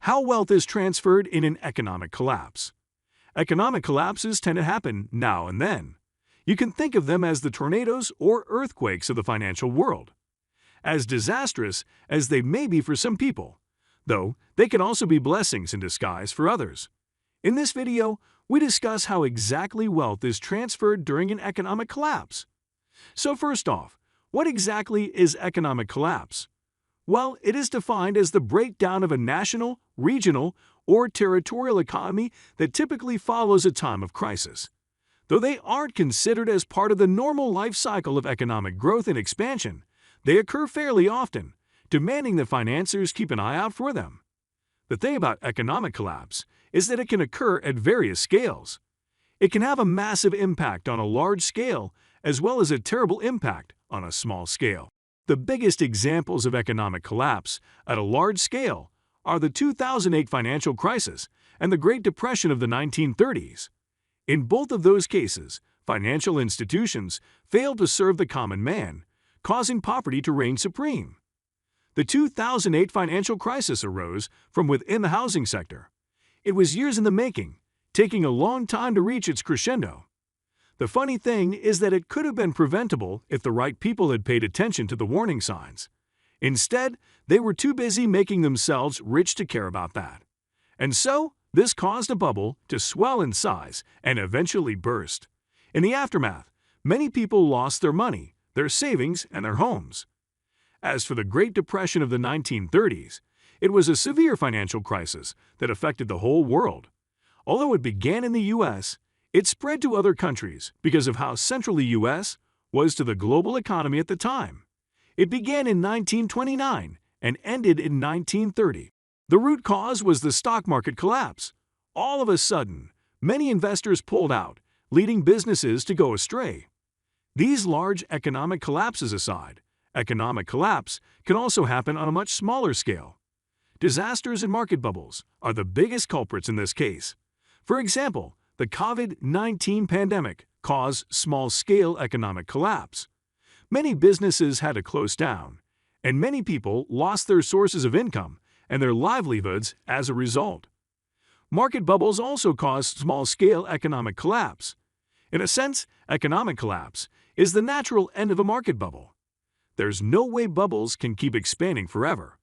How wealth is transferred in an economic collapse. Economic collapses tend to happen now and then. You can think of them as the tornadoes or earthquakes of the financial world. As disastrous as they may be for some people, though they can also be blessings in disguise for others. In this video, we discuss how exactly wealth is transferred during an economic collapse. So first off, what exactly is economic collapse? Well, it is defined as the breakdown of a national, regional, or territorial economy that typically follows a time of crisis. Though they aren't considered as part of the normal life cycle of economic growth and expansion, they occur fairly often, demanding that financiers keep an eye out for them. The thing about economic collapse is that it can occur at various scales. It can have a massive impact on a large scale, as well as a terrible impact on a small scale. The biggest examples of economic collapse at a large scale are the 2008 financial crisis and the Great Depression of the 1930s. In both of those cases, financial institutions failed to serve the common man, causing poverty to reign supreme. The 2008 financial crisis arose from within the housing sector. It was years in the making, taking a long time to reach its crescendo. The funny thing is that it could have been preventable if the right people had paid attention to the warning signs. Instead, they were too busy making themselves rich to care about that. And so, this caused a bubble to swell in size and eventually burst. In the aftermath, many people lost their money, their savings, and their homes. As for the Great Depression of the 1930s, it was a severe financial crisis that affected the whole world. Although it began in the U.S., it spread to other countries because of how central the U.S. was to the global economy at the time. It began in 1929 and ended in 1930. The root cause was the stock market collapse. All of a sudden, many investors pulled out, leading businesses to go astray. These large economic collapses aside, economic collapse can also happen on a much smaller scale. Disasters and market bubbles are the biggest culprits in this case. For example, the COVID-19 pandemic caused small-scale economic collapse. Many businesses had to close down, and many people lost their sources of income and their livelihoods as a result. Market bubbles also cause small-scale economic collapse. In a sense, economic collapse is the natural end of a market bubble. There's no way bubbles can keep expanding forever.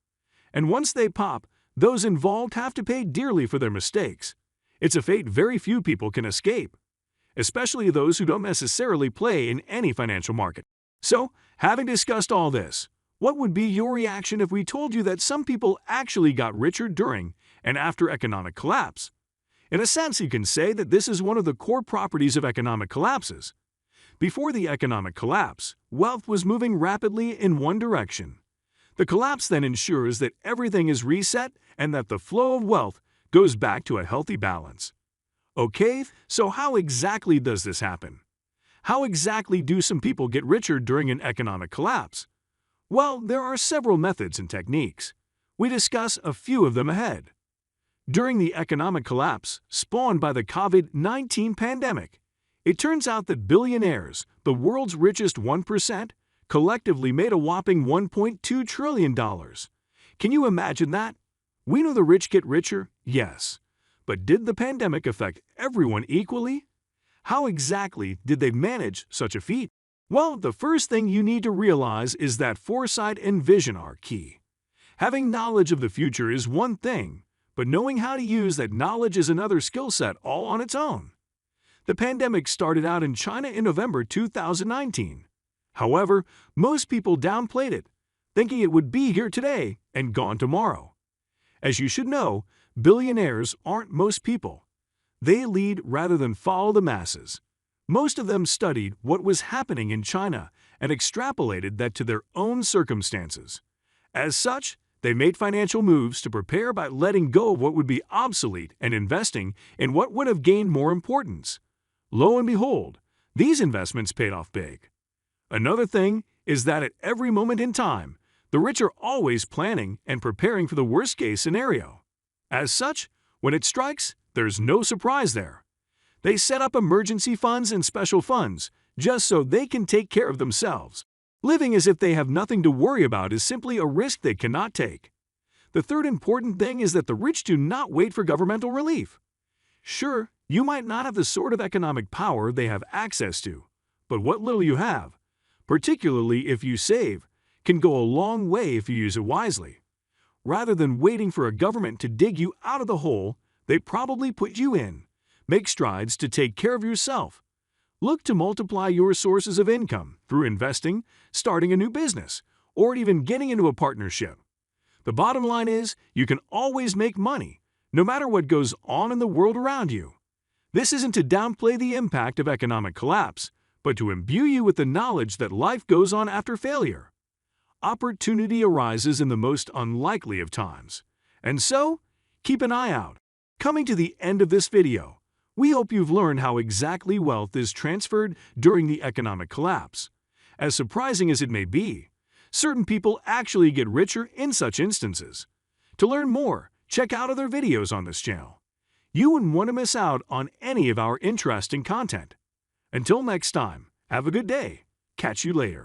And once they pop, those involved have to pay dearly for their mistakes. It's a fate very few people can escape, especially those who don't necessarily play in any financial market. So, having discussed all this, what would be your reaction if we told you that some people actually got richer during and after economic collapse? In a sense, you can say that this is one of the core properties of economic collapses. Before the economic collapse, wealth was moving rapidly in one direction. The collapse then ensures that everything is reset and that the flow of wealth goes back to a healthy balance. Okay, so how exactly does this happen? How exactly do some people get richer during an economic collapse? Well, there are several methods and techniques. We discuss a few of them ahead. During the economic collapse spawned by the COVID-19 pandemic, it turns out that billionaires, the world's richest 1%, collectively made a whopping $1.2 trillion. Can you imagine that? We know the rich get richer, yes. But did the pandemic affect everyone equally? How exactly did they manage such a feat? Well, the first thing you need to realize is that foresight and vision are key. Having knowledge of the future is one thing, but knowing how to use that knowledge is another skill set all on its own. The pandemic started out in China in November 2019. However, most people downplayed it, thinking it would be here today and gone tomorrow. As you should know, billionaires aren't most people. They lead rather than follow the masses. Most of them studied what was happening in China and extrapolated that to their own circumstances. As such, they made financial moves to prepare by letting go of what would be obsolete and investing in what would have gained more importance. Lo and behold, these investments paid off big. Another thing is that at every moment in time, the rich are always planning and preparing for the worst-case scenario. As such, when it strikes, there's no surprise there. They set up emergency funds and special funds just so they can take care of themselves. Living as if they have nothing to worry about is simply a risk they cannot take. The third important thing is that the rich do not wait for governmental relief. Sure, you might not have the sort of economic power they have access to, but what little you have, particularly if you save, can go a long way if you use it wisely. Rather than waiting for a government to dig you out of the hole they probably put you in, make strides to take care of yourself. Look to multiply your sources of income through investing, starting a new business, or even getting into a partnership. The bottom line is, you can always make money, no matter what goes on in the world around you. This isn't to downplay the impact of economic collapse, but to imbue you with the knowledge that life goes on after failure. Opportunity arises in the most unlikely of times. And so, keep an eye out. Coming to the end of this video, we hope you've learned how exactly wealth is transferred during the economic collapse. As surprising as it may be, certain people actually get richer in such instances. To learn more, check out other videos on this channel. You wouldn't want to miss out on any of our interesting content. Until next time, have a good day. Catch you later.